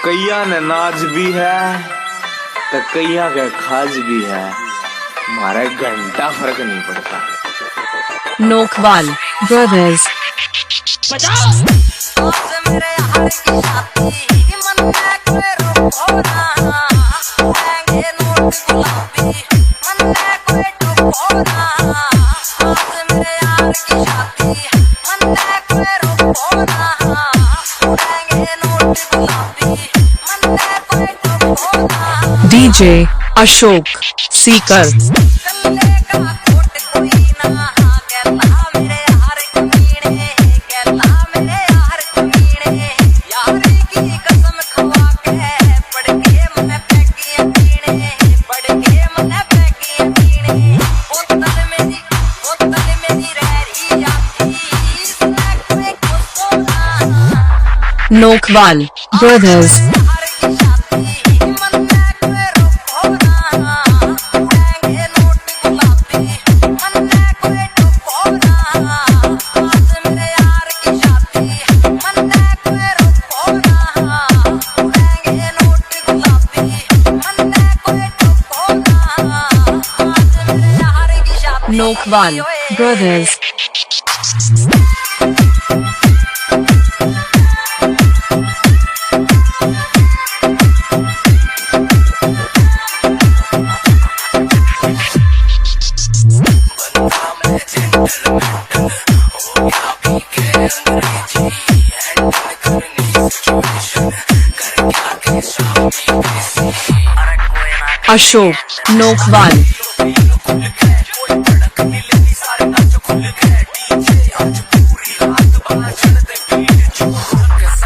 कैया ने नाज भी है तो कैया के खाज भी है, हमारे घंटा फर्क नहीं पड़ता। Nokhwal brothers. DJ Ashok Sikar. Nokhwal brothers. Nokhwal brothers. Ashok Nokhwal.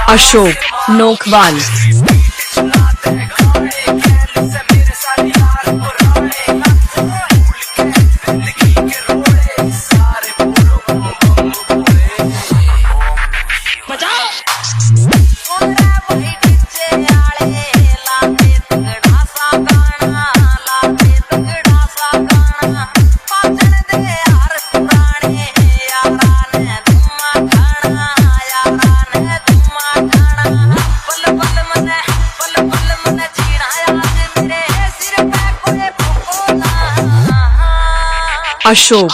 Ashok Nokhwal. Ashok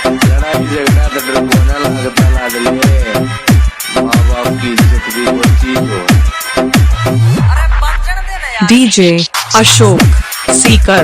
लड़ाई झगड़ा तो डर कोना लगता लादले, माँ बाप की इज्जत भी वो चीज हो। डीजे अशोक सीकर।